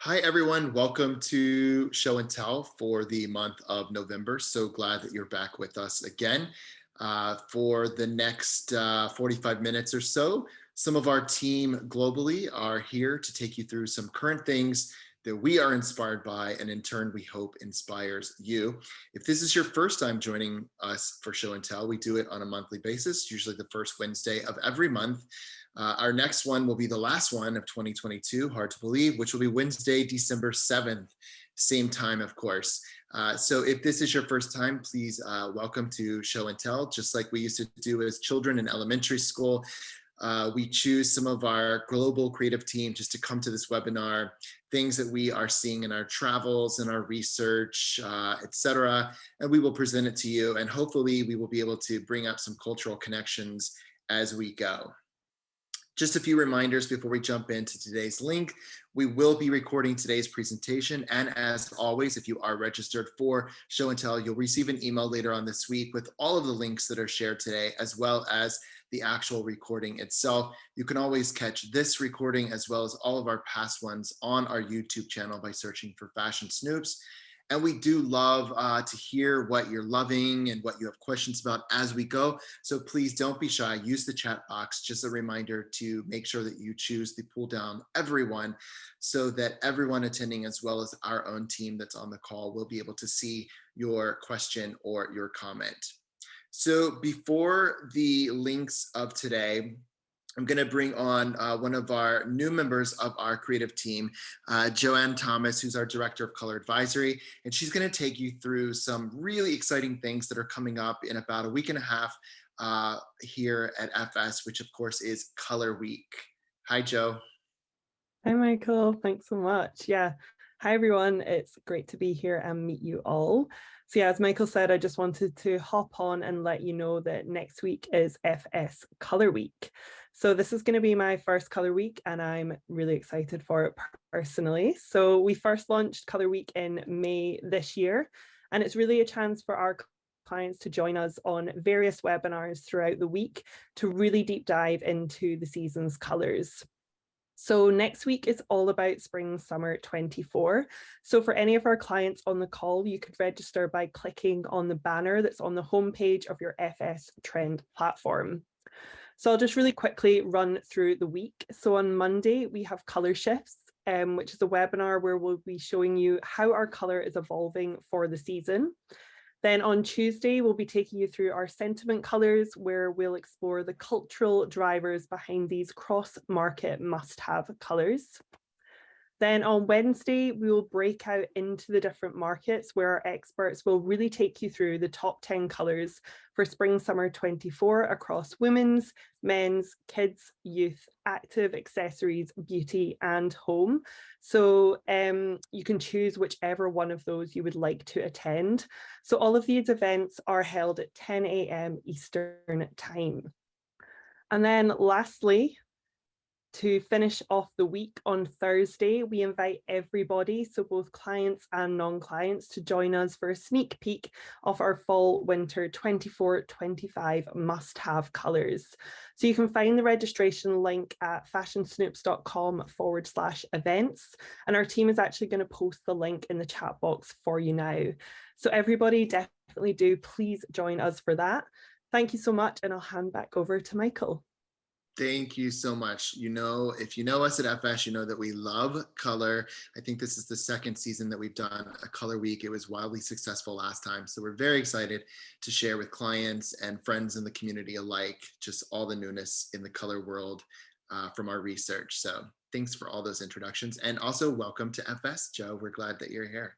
Hi, everyone. Welcome to Show and Tell for the month of November. So glad that you're back with us again for the next 45 minutes or so. Some of our team globally are here to take you through some current things that we are inspired by, and in turn, we hope inspires you. If this is your first time joining us for Show and Tell, we do it on a monthly basis, usually the first Wednesday of every month. Our next one will be the last one of 2022, hard to believe, which will be Wednesday, December 7th, same time, of course. So if this is your first time, please welcome to Show and Tell, just like we used to do as children in elementary school. We choose some of our global creative team just to come to this webinar, things that we are seeing in our travels and our research, etc. And we will present it to you, and hopefully we will be able to bring up some cultural connections as we go. Just a few reminders before we jump into today's link. We will be recording today's presentation. And as always, if you are registered for Show and Tell, you'll receive an email later on this week with all of the links that are shared today, as well as the actual recording itself. You can always catch this recording as well as all of our past ones on our YouTube channel by searching for Fashion Snoops. And we do love to hear what you're loving and what you have questions about as we go. So please don't be shy. Use the chat box. Just a reminder to make sure that you choose the pull down everyone so that everyone attending, as well as our own team that's on the call, will be able to see your question or your comment. So before the links of today, I'm going to bring on one of our new members of our creative team, Joanne Thomas, who's our Director of Color Advisory, and she's going to take you through some really exciting things that are coming up in about a week and a half here at FS, which of course is Color Week. Hi, Joe. Hi, Michael. Thanks so much. Yeah. Hi, everyone. It's great to be here and meet you all. So yeah, as Michael said, I just wanted to hop on and let you know that next week is FS Color Week. So this is going to be my first Color Week, and I'm really excited for it personally. So we first launched Color Week in May this year, and it's really a chance for our clients to join us on various webinars throughout the week to really deep dive into the season's colors. So next week is all about Spring Summer 24. So for any of our clients on the call, you could register by clicking on the banner that's on the homepage of your FS Trend platform. So I'll just really quickly run through the week. So on Monday, we have Color Shifts, which is a webinar where we'll be showing you how our color is evolving for the season. Then on Tuesday, we'll be taking you through our sentiment colors, where we'll explore the cultural drivers behind these cross-market must-have colors. Then on Wednesday, we will break out into the different markets where our experts will really take you through the top 10 colors for Spring Summer 24 across women's, men's, kids, youth, active, accessories, beauty, and home. So you can choose whichever one of those you would like to attend. So all of these events are held at 10 a.m. Eastern time. And then lastly, to finish off the week on Thursday, we invite everybody, so both clients and non-clients, to join us for a sneak peek of our fall winter 24-25 must-have colours. So you can find the registration link at fashionsnoops.com/events, and our team is actually going to post the link in the chat box for you now. So everybody definitely do please join us for that. Thank you so much, and I'll hand back over to Michael. Thank you so much. You know, if you know us at FS, you know that we love color. I think this is the second season that we've done a color week. It was wildly successful last time. So we're very excited to share with clients and friends in the community alike, just all the newness in the color world from our research. So thanks for all those introductions. And also welcome to FS, Joe. We're glad that you're here.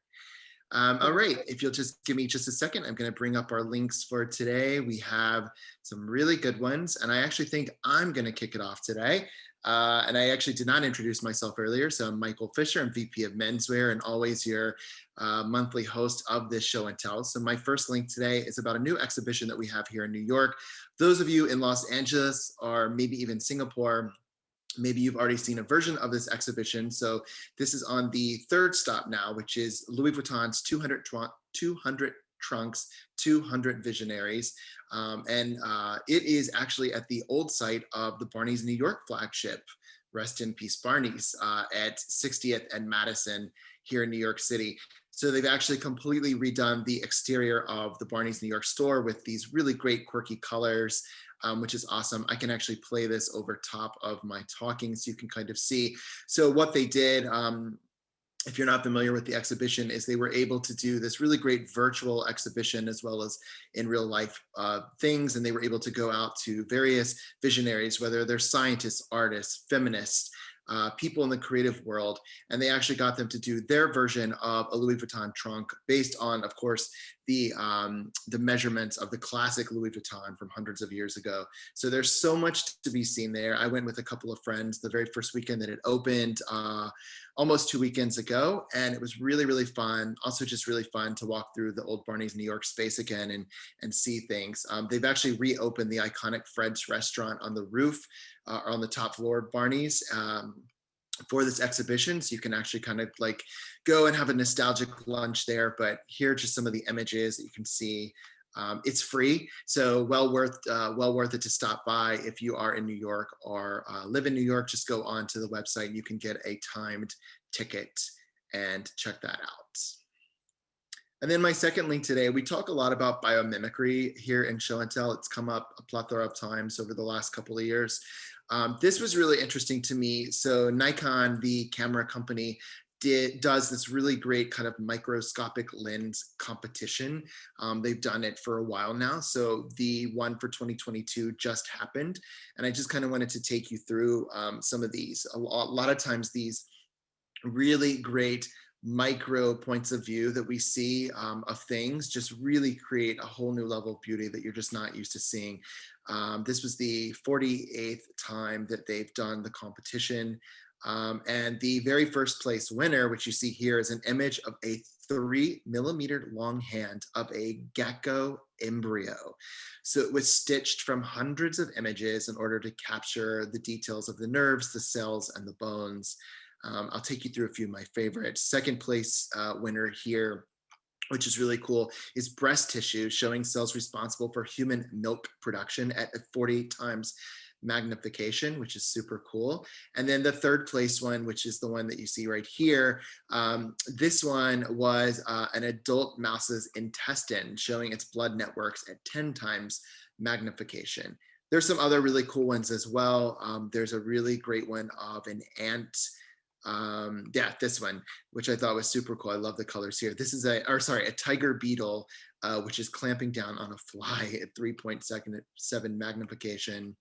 All right, if you'll just give me just a second, I'm going to bring up our links for today. We have some really good ones, and I actually think I'm going to kick it off today. And I actually did not introduce myself earlier, so I'm Michael Fisher. I'm VP of Menswear and always your monthly host of this Show and Tell. So my first link today is about a new exhibition that we have here in New York. Those of you in Los Angeles or maybe even Singapore, maybe you've already seen a version of this exhibition. So this is on the third stop now, which is Louis Vuitton's 200 Trunks, 200 Visionaries. And it is actually at the old site of the Barney's New York flagship, rest in peace Barney's at 60th and Madison here in New York City. So they've actually completely redone the exterior of the Barney's New York store with these really great quirky colors, which is awesome. I can actually play this over top of my talking so you can kind of see. So what they did, if you're not familiar with the exhibition, is they were able to do this really great virtual exhibition as well as in real life things. And they were able to go out to various visionaries, whether they're scientists, artists, feminists, people in the creative world, and they actually got them to do their version of a Louis Vuitton trunk based on, of course, the measurements of the classic Louis Vuitton from hundreds of years ago. So there's so much to be seen there. I went with a couple of friends the very first weekend that it opened, almost 2 weekends ago, and it was really, really fun. Also just really fun to walk through the old Barney's New York space again and see things. They've actually reopened the iconic Fred's restaurant on the roof, or on the top floor of Barney's, for this exhibition. So you can actually kind of like go and have a nostalgic lunch there. But here are just some of the images that you can see. It's free, so well worth it to stop by if you are in New York or live in New York. Just go onto the website and you can get a timed ticket and check that out. And then my second link today, we talk a lot about biomimicry here in Show and Tell. It's come up a plethora of times over the last couple of years. This was really interesting to me. So Nikon, the camera company, does this really great kind of microscopic lens competition. They've done it for a while now. So the one for 2022 just happened. And I just kind of wanted to take you through some of these. A lot of times these really great micro points of view that we see of things just really create a whole new level of beauty that you're just not used to seeing. This was the 48th time that they've done the competition. And the very first place winner, which you see here, is an image of a 3-millimeter long hand of a gecko embryo. So it was stitched from hundreds of images in order to capture the details of the nerves, the cells, and the bones. I'll take you through a few of my favorites. Second place winner here, which is really cool, is breast tissue showing cells responsible for human milk production at a 40 times magnification, which is super cool. And then the third place one, which is the one that you see right here, this one was an adult mouse's intestine showing its blood networks at 10 times magnification. There's some other really cool ones as well. There's a really great one of an ant. Yeah, this one, which I thought was super cool. I love the colors here. This is a tiger beetle, which is clamping down on a fly at 3.7 magnification.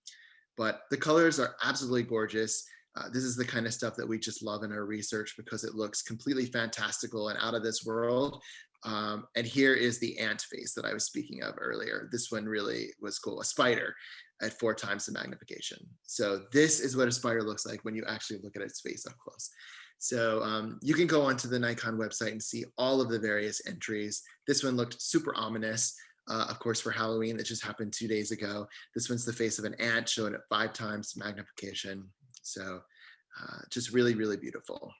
But the colors are absolutely gorgeous. This is the kind of stuff that we just love in our research because it looks completely fantastical and out of this world. And here is the ant face that I was speaking of earlier. This one really was cool, a spider at 4 times the magnification. So this is what a spider looks like when you actually look at its face up close. So you can go onto the Nikon website and see all of the various entries. This one looked super ominous, of course, for Halloween. That just happened 2 days ago. This one's the face of an ant shown at 5 times magnification. So just really, really beautiful.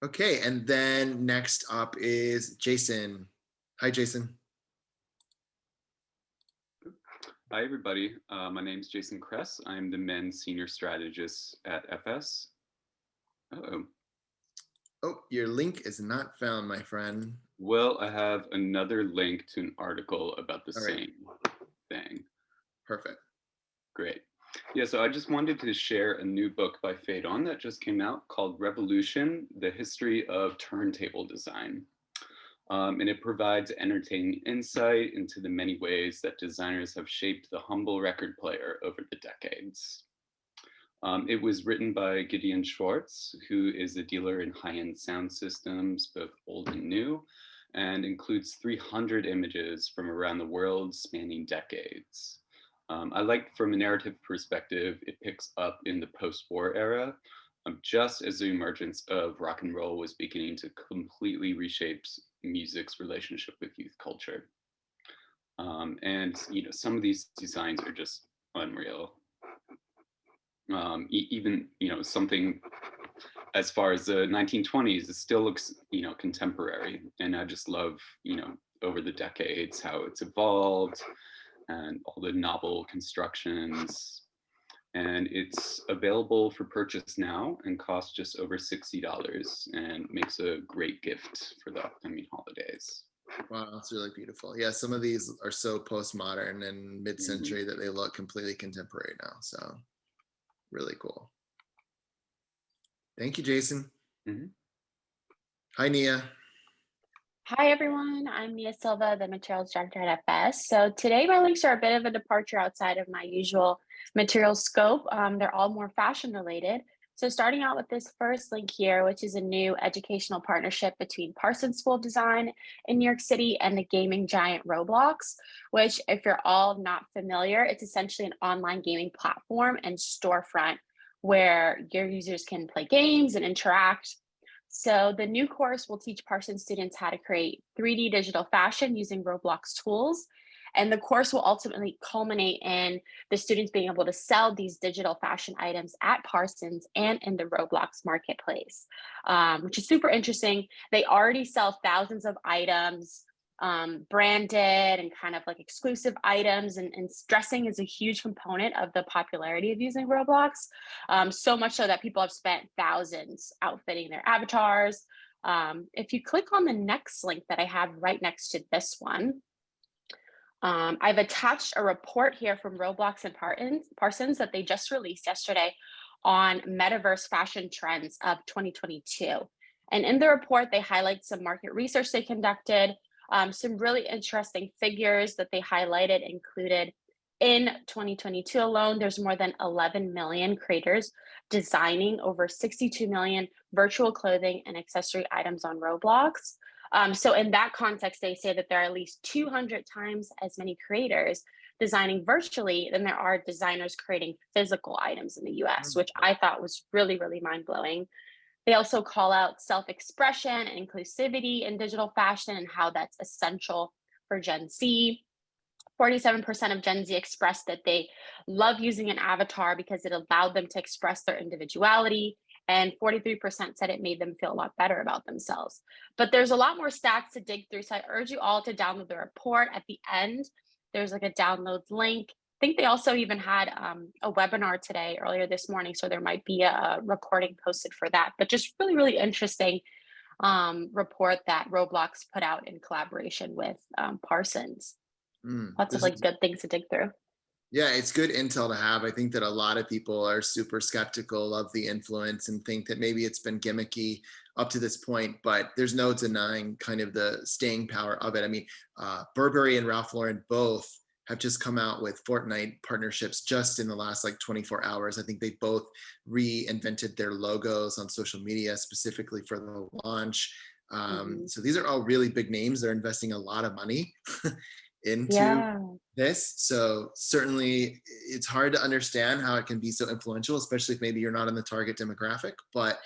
Okay, and then next up is Jason. Hi, Jason. Hi, everybody. My name is Jason Kress. I'm the men's senior strategist at FS. Uh-oh. Oh, your link is not found, my friend. Well, I have another link to an article about the All right. same thing. Perfect. Great. Yeah, so I just wanted to share a new book by Phaedon that just came out called Revolution, The History of Turntable Design. And it provides entertaining insight into the many ways that designers have shaped the humble record player over the decades. It was written by Gideon Schwartz, who is a dealer in high-end sound systems, both old and new, and includes 300 images from around the world spanning decades. I like, from a narrative perspective, it picks up in the post-war era, just as the emergence of rock and roll was beginning to completely reshape music's relationship with youth culture. And some of these designs are just unreal. Even something as far as the 1920s, it still looks contemporary, and I just love over the decades how it's evolved and all the novel constructions. And it's available for purchase now and costs just over $60 and makes a great gift for the upcoming holidays. Wow, that's really beautiful. Yeah, some of these are so postmodern and mid-century that they look completely contemporary now. So really cool. Thank you, Jason. Hi, Nia. Hi, everyone. I'm Nia Silva, the Materials Director at FS. So today my links are a bit of a departure outside of my usual material scope. They're all more fashion related. So starting out with this first link here, which is a new educational partnership between Parsons School of Design in New York City and the gaming giant Roblox, which if you're all not familiar, it's essentially an online gaming platform and storefront where your users can play games and interact. So the new course will teach Parsons students how to create 3D digital fashion using Roblox tools. And the course will ultimately culminate in the students being able to sell these digital fashion items at Parsons and in the Roblox marketplace, which is super interesting. They already sell thousands of items, branded and kind of like exclusive items, and dressing is a huge component of the popularity of using Roblox. So much so that people have spent thousands outfitting their avatars. If you click on the next link that I have right next to this one, I've attached a report here from Roblox and Parsons that they just released yesterday on metaverse fashion trends of 2022. And in the report, they highlight some market research they conducted. Some really interesting figures that they highlighted included in 2022 alone, there's more than 11 million creators designing over 62 million virtual clothing and accessory items on Roblox. So in that context, they say that there are at least 200 times as many creators designing virtually than there are designers creating physical items in the US, which I thought was really, really mind-blowing. They also call out self-expression and inclusivity in digital fashion and how that's essential for Gen Z. 47% of Gen Z expressed that they love using an avatar because it allowed them to express their individuality, and 43% said it made them feel a lot better about themselves. But there's a lot more stats to dig through, so I urge you all to download the report. At the end, there's like a download link. I think they also even had a webinar today, earlier this morning, so there might be a recording posted for that. But just really, really interesting report that Roblox put out in collaboration with Parsons. Lots of like good things to dig through. Yeah, it's good intel to have. I think that a lot of people are super skeptical of the influence and think that maybe it's been gimmicky up to this point, but there's no denying kind of the staying power of it. I mean, Burberry and Ralph Lauren both have just come out with Fortnite partnerships just in the last like 24 hours. I think they both reinvented their logos on social media specifically for the launch. So these are all really big names. They're investing a lot of money into this. So certainly it's hard to understand how it can be so influential, especially if maybe you're not in the target demographic, but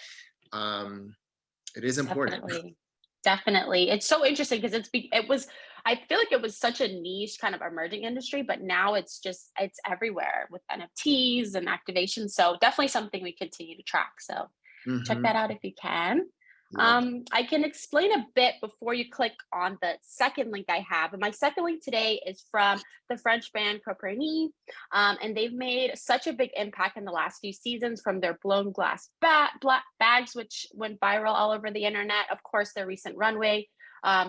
it is important. Definitely. It's so interesting because I feel like it was such a niche kind of emerging industry, but now it's everywhere with NFTs and activation. So definitely something we continue to track. So check that out if you can. I can explain a bit before you click on the second link I have. And my second link today is from the French brand Copernic. And they've made such a big impact in the last few seasons, from their blown glass bags, which went viral all over the internet. Of course, their recent runway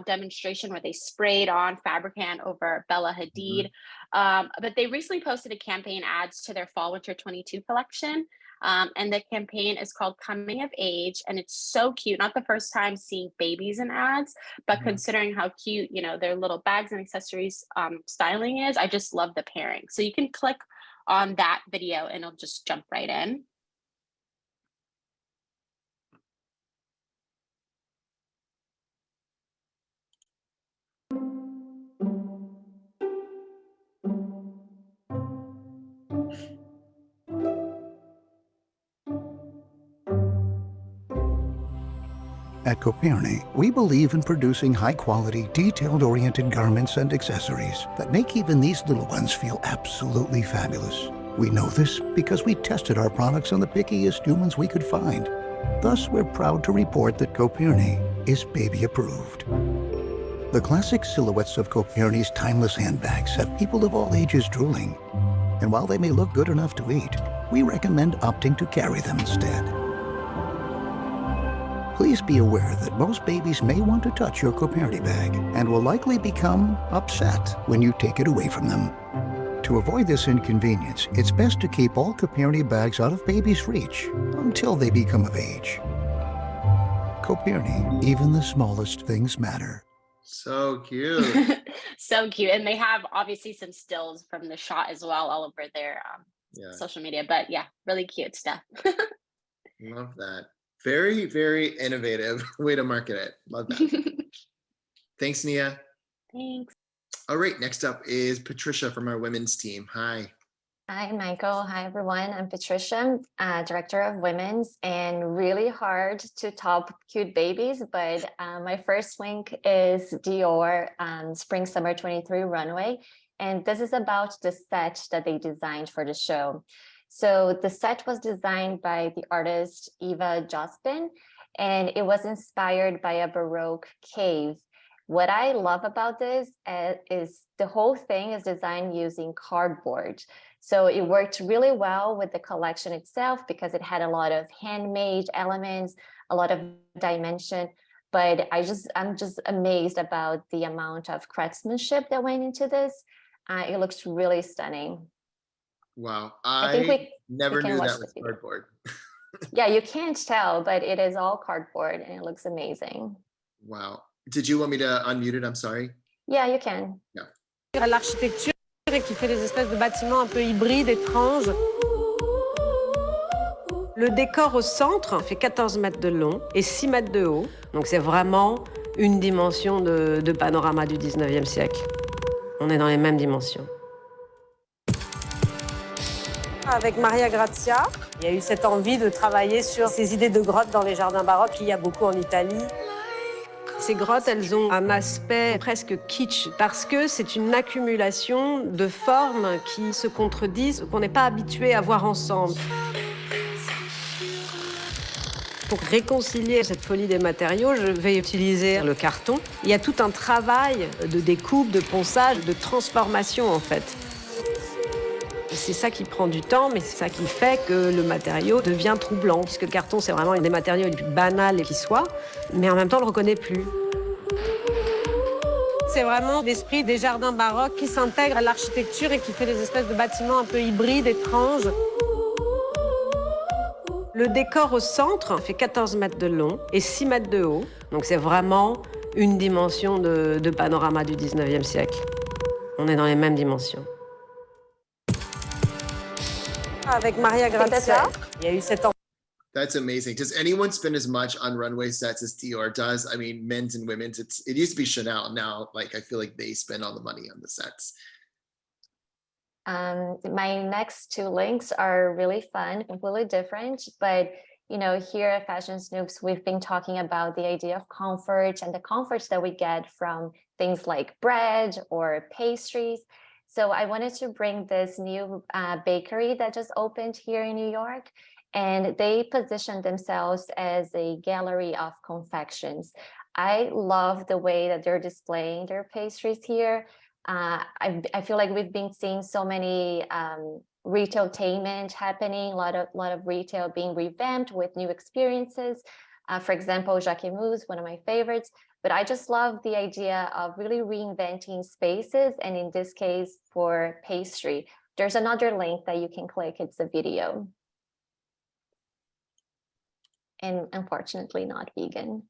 demonstration where they sprayed on Fabricant over Bella Hadid. But they recently posted a campaign ads to their fall winter 22 collection. And the campaign is called Coming of Age, and it's so cute. Not the first time seeing babies in ads, but considering how cute, their little bags and accessories styling is, I just love the pairing. So you can click on that video and it'll just jump right in. At Copernic, we believe in producing high-quality, detailed-oriented garments and accessories that make even these little ones feel absolutely fabulous. We know this because we tested our products on the pickiest humans we could find. Thus, we're proud to report that Copernic is baby-approved. The classic silhouettes of Copernic's timeless handbags have people of all ages drooling. And while they may look good enough to eat, we recommend opting to carry them instead. Please be aware that most babies may want to touch your co-parenting bag and will likely become upset when you take it away from them. To avoid this inconvenience, it's best to keep all co-parenting bags out of baby's reach until they become of age. Co-parenting, even the smallest things matter. So cute. So cute. And they have obviously some stills from the shot as well all over their Yeah, social media. But yeah, really cute stuff. love that. Very, very innovative way to market it. Love that. Thanks, Nia. Thanks. All right, next up is Patricia from our women's team. Hi. Hi, Michael. Hi, everyone. I'm Patricia, Director of Women's, and really hard to top cute babies, but my first link is Dior Spring Summer 23 runway, and this is about the set that they designed for the show. So the set was designed by the artist Eva Jospin, and it was inspired by a Baroque cave. What I love about this is the whole thing is designed using cardboard. So it worked really well with the collection itself because it had a lot of handmade elements, a lot of dimension. But I'm just amazed about the amount of craftsmanship that went into this. It looks really stunning. Wow. I think we never can knew watch that the was video. cardboard. Yeah, you can't tell, but it is all cardboard and it looks amazing. Wow. Did you want me to unmute it? I'm sorry. Yeah, you can. À l'architecture et qui fait des espèces de bâtiments un peu hybrides, étranges. Le décor au centre fait 14 mètres de long et 6 mètres de haut. Donc c'est vraiment une dimension de panorama du 19e siècle. On est dans les mêmes dimensions. Avec Maria Grazia, il y a eu cette envie de travailler sur ces idées de grottes dans les jardins baroques. Il y a beaucoup en Italie. Ces grottes, elles ont un aspect presque kitsch parce que c'est une accumulation de formes qui se contredisent, qu'on n'est pas habitué à voir ensemble. Pour réconcilier cette folie des matériaux, je vais utiliser le carton. Il y a tout un travail de découpe, de ponçage, de transformation en fait. C'est ça qui prend du temps, mais c'est ça qui fait que le matériau devient troublant, puisque le carton, c'est vraiment un des matériaux les plus banals qui soit, mais en même temps, on ne le reconnaît plus. C'est vraiment l'esprit des jardins baroques qui s'intègre à l'architecture et qui fait des espèces de bâtiments un peu hybrides, étranges. Le décor au centre fait 14 mètres de long et 6 mètres de haut, donc c'est vraiment une dimension de panorama du 19e siècle. On est dans les mêmes dimensions. Avec Maria Grazia, il y a eu cette That's amazing. Does anyone spend as much on runway sets as Dior does? I mean, men's and women's. It used to be Chanel. Now, like, I feel like they spend all the money on the sets. My next two links are really fun, completely different, but you know, here at Fashion Snoops, we've been talking about the idea of comfort and the comforts that we get from things like bread or pastries. So I wanted to bring this new bakery that just opened here in New York, and they position themselves as a gallery of confections. I love the way that they're displaying their pastries here. I feel like we've been seeing so many retailtainment happening, a lot of retail being revamped with new experiences. For example, Jacquemus, one of my favorites. But I just love the idea of really reinventing spaces, and in this case, for pastry. There's another link that you can click. It's a video. And unfortunately not vegan.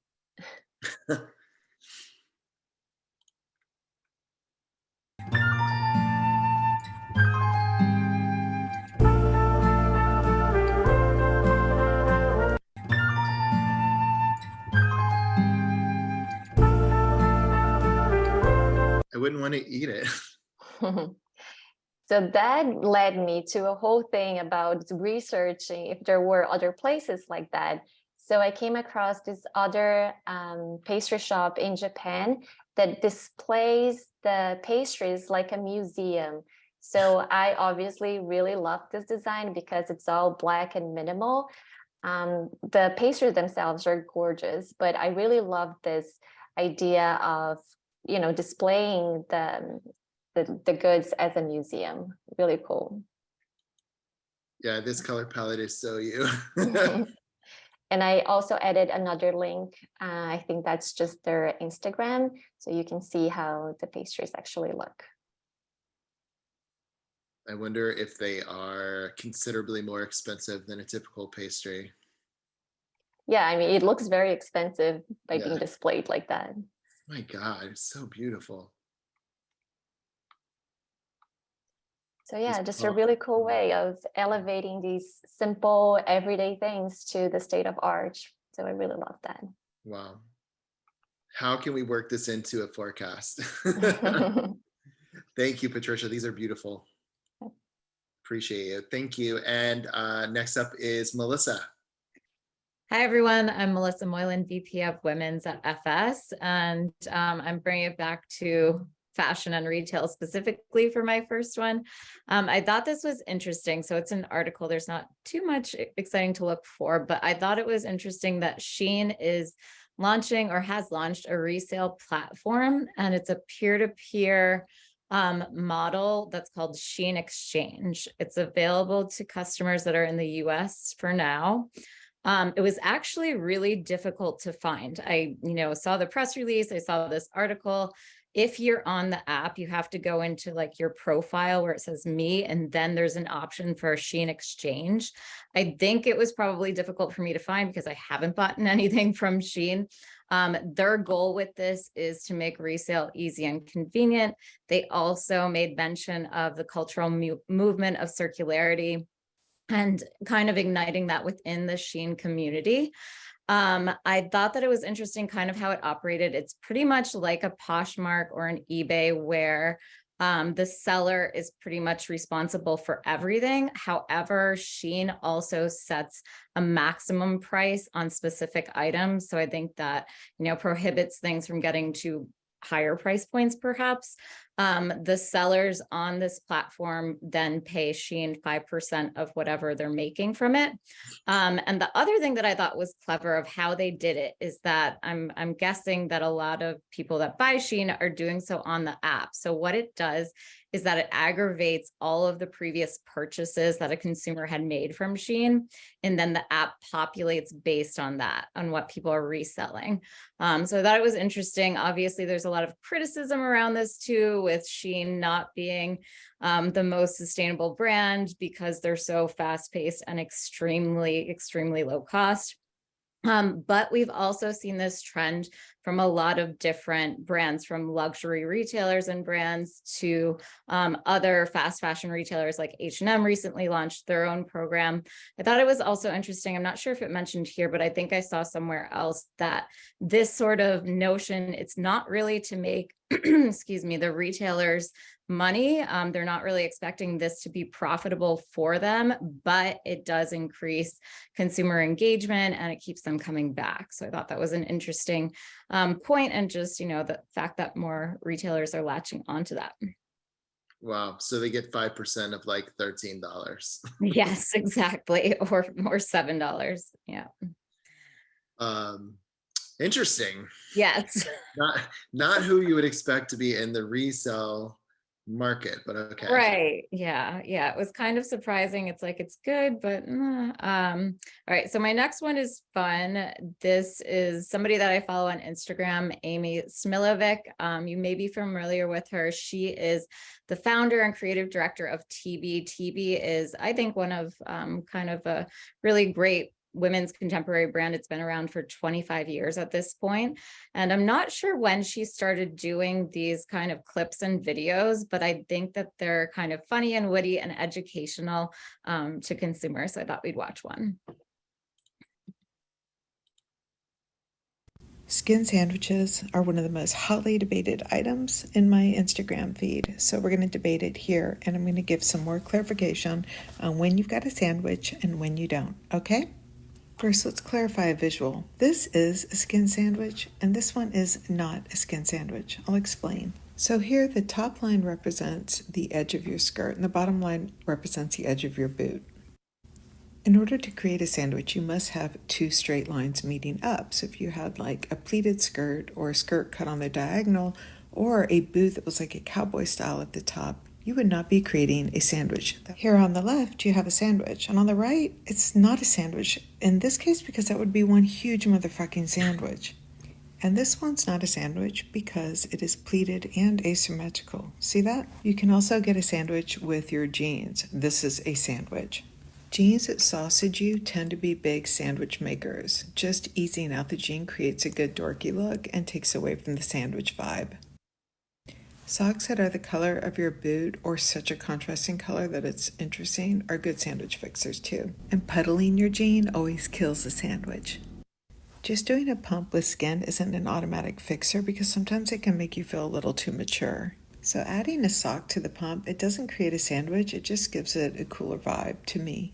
I wouldn't want to eat it. So that led me to a whole thing about researching if there were other places like that. So I came across this other pastry shop in Japan that displays the pastries like a museum. So I obviously really love this design because it's all black and minimal. The pastries themselves are gorgeous, but I really love this idea of, you know, displaying the goods as a museum. Really cool. Yeah, this color palette is so you. And I also added another link. I think that's just their Instagram. So you can see how the pastries actually look. I wonder if they are considerably more expensive than a typical pastry. Yeah, I mean, it looks very expensive by Yeah. being displayed like that. My God, it's so beautiful. So yeah, These just a really cool way of elevating these simple everyday things to the state of art. So I really love that. Wow. How can we work this into a forecast? Thank you, Patricia. These are beautiful. Appreciate it. Thank you. And next up is Melissa. Hi, everyone. I'm Melissa Moylan, VP of Women's at FS, and I'm bringing it back to fashion and retail specifically for my first one. I thought this was interesting. So it's an article. There's not too much exciting to look for, but I thought it was interesting that Shein is launching or has launched a resale platform, and it's a peer-to-peer model that's called Shein Exchange. It's available to customers that are in the US for now. It was actually really difficult to find. I, saw the press release, I saw this article. If you're on the app, you have to go into like your profile where it says me, and then there's an option for Shein Exchange. I think it was probably difficult for me to find because I haven't bought anything from Shein. Their goal with this is to make resale easy and convenient. They also made mention of the cultural movement of circularity and kind of igniting that within the Shein community. I thought that it was interesting kind of how it operated. It's pretty much like a Poshmark or an eBay where the seller is pretty much responsible for everything. However, Shein also sets a maximum price on specific items. So I think that, prohibits things from getting to higher price points, perhaps. The sellers on this platform then pay Shein 5% of whatever they're making from it. And the other thing that I thought was clever of how they did it is that I'm guessing that a lot of people that buy Shein are doing so on the app. So what it does is that it aggravates all of the previous purchases that a consumer had made from Shein. And then the app populates based on that, on what people are reselling. So I thought it was interesting. Obviously, there's a lot of criticism around this too, with Shein not being the most sustainable brand because they're so fast-paced and extremely, extremely low cost. But we've also seen this trend from a lot of different brands, from luxury retailers and brands to other fast fashion retailers like H&M recently launched their own program. I thought it was also interesting. I'm not sure if it mentioned here, but I think I saw somewhere else that this sort of notion, it's not really to make, excuse me, the retailers money. They're not really expecting this to be profitable for them, but it does increase consumer engagement and it keeps them coming back. So I thought that was an interesting point, and just, the fact that more retailers are latching onto that. Wow. So they get 5% of like $13. Yes, exactly. Or $7. Yeah. Interesting. Yes. Not who you would expect to be in the resale market, but okay. Right. Yeah. It was kind of surprising. It's like, it's good, but all right. So my next one is fun. This is somebody that I follow on Instagram, Amy Smilovic. You may be familiar with her. She is the founder and creative director of TB. TB is, I think, one of kind of a really great women's contemporary brand. It's been around for 25 years at this point. And I'm not sure when she started doing these kind of clips and videos, but I think that they're kind of funny and witty and educational to consumers. So I thought we'd watch one. Skin sandwiches are one of the most hotly debated items in my Instagram feed. So we're going to debate it here, and I'm going to give some more clarification on when you've got a sandwich and when you don't, okay? First, let's clarify a visual. This is a skin sandwich, and this one is not a skin sandwich. I'll explain. So here, the top line represents the edge of your skirt, and the bottom line represents the edge of your boot. In order to create a sandwich, you must have two straight lines meeting up. So if you had like a pleated skirt or a skirt cut on the diagonal or a boot that was like a cowboy style at the top, you would not be creating a sandwich. Here on the left, you have a sandwich, and on the right, it's not a sandwich. In this case, because that would be one huge motherfucking sandwich. And this one's not a sandwich because it is pleated and asymmetrical. See that? You can also get a sandwich with your jeans. This is a sandwich. Jeans that sausage you tend to be big sandwich makers. Just easing out the jean creates a good dorky look and takes away from the sandwich vibe. Socks that are the color of your boot or such a contrasting color that it's interesting are good sandwich fixers too. And puddling your jean always kills a sandwich. Just doing a pump with skin isn't an automatic fixer because sometimes it can make you feel a little too mature. So adding a sock to the pump, it doesn't create a sandwich, it just gives it a cooler vibe to me.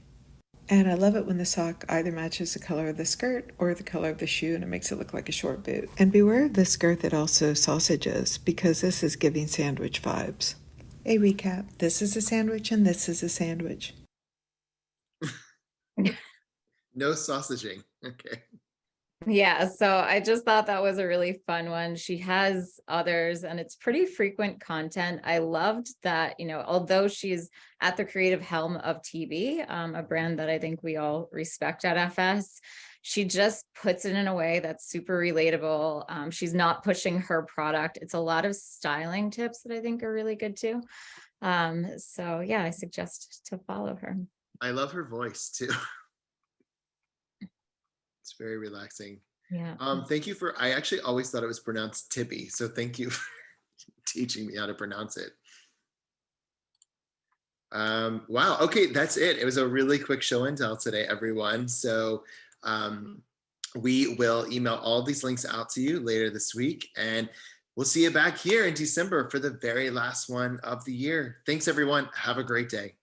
And I love it when the sock either matches the color of the skirt or the color of the shoe and it makes it look like a short boot. And beware of the skirt that also sausages because this is giving sandwich vibes. A recap, this is a sandwich and this is a sandwich. No sausaging. Okay. Yeah, so I just thought that was a really fun one. She has others and it's pretty frequent content. I loved that, you know, although she's at the creative helm of TV, a brand that I think we all respect at FS, she just puts it in a way that's super relatable. She's not pushing her product. It's a lot of styling tips that I think are really good too. So yeah, I suggest to follow her. I love her voice too. It's very relaxing. Yeah. Thank you for, I actually always thought it was pronounced Tibby. So thank you for teaching me how to pronounce it. Wow. Okay. That's it. It was a really quick show and tell today, everyone. So we will email all these links out to you later this week and we'll see you back here in December for the very last one of the year. Thanks everyone. Have a great day.